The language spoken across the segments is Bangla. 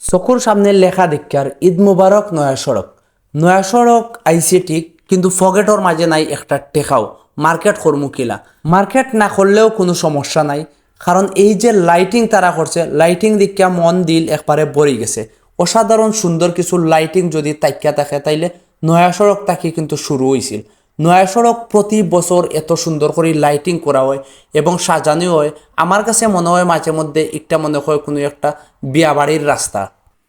চকুর সামনে লেখা দেখি আর ঈদ মুবারক নয়া সড়ক আইসি ঠিক কিন্তু ফগেটর মাঝে নাই একটা টেকাও মার্কেট করমু কিলা মার্কেট না করলেও কোনো সমস্যা নাই কারণ এই যে লাইটিং তারা করছে লাইটিং দেখিয়া মন দিল একবারে ভরে গেছে অসাধারণ সুন্দর কিছু লাইটিং যদি তাকিয়া থাকে তাইলে নয়া সড়ক তাকে কিন্তু শুরু হয়েছিল নয়া সড়ক প্রতি বছর এত সুন্দর করে লাইটিং করা হয় এবং সাজানো হয় আমার কাছে মনে হয় মাঝে মধ্যে একটা মনে হয় কোনো একটা বিয়াবাড়ির রাস্তা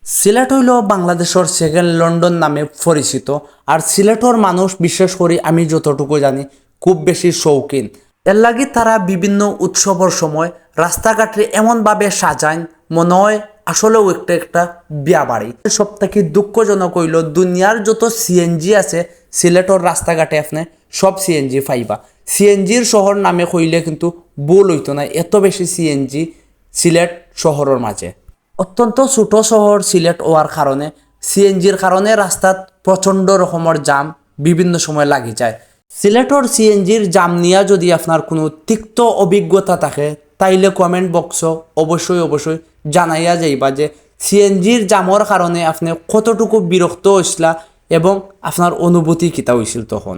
সিলেট হইল বাংলাদেশের সেকেন্ড লন্ডন নামে পরিচিত আর সিলেটর মানুষ বিশেষ করে আমি যতটুকু জানি খুব বেশি শৌখিন এর লাগি তারা বিভিন্ন উৎসবের সময় রাস্তাঘাটে এমনভাবে সাজায় মনে হয় আসলেও একটা একটা বিয়া বাড়ি সব থেকে দুঃখজনক হইল দুনিয়ার যত সিএনজি আছে সিলেটর রাস্তাঘাটে আপনি সব সিএনজি পাইবা সিএনজির শহর নামে কইলে কিন্তু ভুল হইতো না এত বেশি সিএনজি সিলেট শহরের মাঝে অত্যন্ত ছোট শহর সিলেট হওয়ার কারণে সিএনজির কারণে রাস্তাত প্রচণ্ড রকমের জাম বিভিন্ন সময় লাগি যায় সিলেটর সিএনজির জাম নিয়ে যদি আপনার কোনো তিক্ত অভিজ্ঞতা থাকে তাইলে কমেন্ট বক্স অবশ্যই জানাইয়া যাইবা যে সিএনজির জামর কারণে আপনি কতটুকু বিরক্ত হইসলা এবং আপনার অনুভূতি কিতা হয়েছিল তখন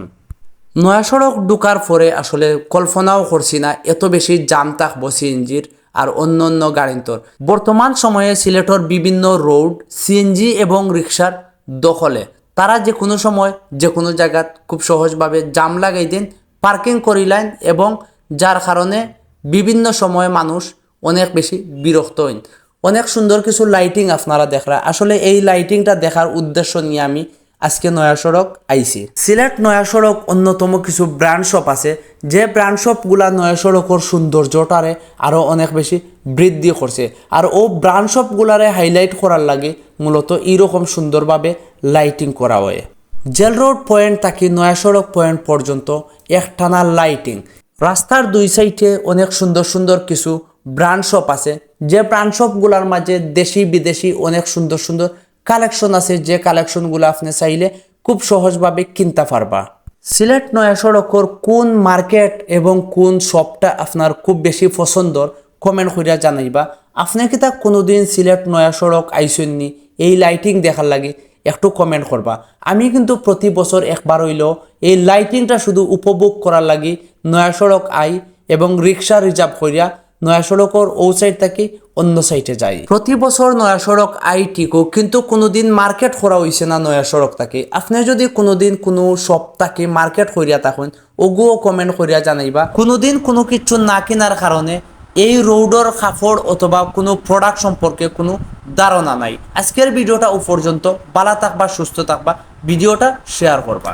নয়া সড়ক ঢুকার পরে আসলে কল্পনাও করছি না এত বেশি জাম থাকবো সিএনজির আর অন্য গাড়িন্তর বর্তমান সময়ে সিলেটর বিভিন্ন রোড সিএনজি এবং রিক্সার দখলে তারা যে কোনো সময় যে কোনো জায়গাত খুব সহজভাবে জাম লাগাই দেন পার্কিং করিলেন এবং যার কারণে বিভিন্ন সময় মানুষ অনেক বেশি বিরক্ত হন অনেক সুন্দর কিছু লাইটিং আপনারা দেখরা আসলে এই লাইটিংটা দেখার উদ্দেশ্য নিয়ে আমি আজকে নয়া সড়ক আইছি সিলেট নয়া সড়ক অন্যতম কিছু ব্র্যান্ড শপ আছে যে ব্র্যান্ড শপগুলা নয়া সড়কের সৌন্দর্যটারে আরও অনেক বেশি বৃদ্ধি করছে আর ও ব্র্যান্ড শপগুলারে হাইলাইট করার লাগে মূলত এইরকম সুন্দরভাবে লাইটিং করা হয় জেল রোড পয়েন্ট থাকি নয়া সড়ক পয়েন্ট পর্যন্ত একটানা লাইটিং রাস্তার দুই সাইডে অনেক সুন্দর কিছু ব্র্যান্ড শপ আছে যে ব্র্যান্ড শপগুলার মাঝে দেশি বিদেশি অনেক সুন্দর কালেকশন আছে যে কালেকশনগুলো আপনি চাইলে খুব সহজভাবে কিনতে পারবা সিলেট নয়া সড়কের কোন মার্কেট এবং কোন শপটা আপনার খুব বেশি পছন্দর কমেন্ট করিয়া জানাইবা আপনি কি তা কোনোদিন সিলেট নয়া সড়ক আইসেননি এই লাইটিং দেখার লাগে একটু কমেন্ট করবা আমি কিন্তু প্রতি বছর একবার হইলেও এই লাইটিংটা শুধু উপভোগ করার লাগি নয়া সড়ক আই এবং রিক্সা রিজার্ভ করিয়া নয়া সড়কের ও সাইড থেকে অন্য সাইডে যাই প্রতি বছর নয়া সড়ক আই ঠিকও কিন্তু কোনোদিন মার্কেট করা হয়েছে না নয়া সড়ক থেকে আপনি যদি কোনোদিন কোনো শপ থেকে মার্কেট করিয়া থাকুন ওগুও কমেন্ট করিয়া জানাইবা কোনোদিন কোনো কিছু না কেনার কারণে এই রোডর কাপড় অথবা কোনো প্রোডাক্ট সম্পর্কে কোনো ধারণা নাই আজকের ভিডিওটা ও পর্যন্ত ভালো থাকবা সুস্থ থাকবা ভিডিওটা শেয়ার করবা।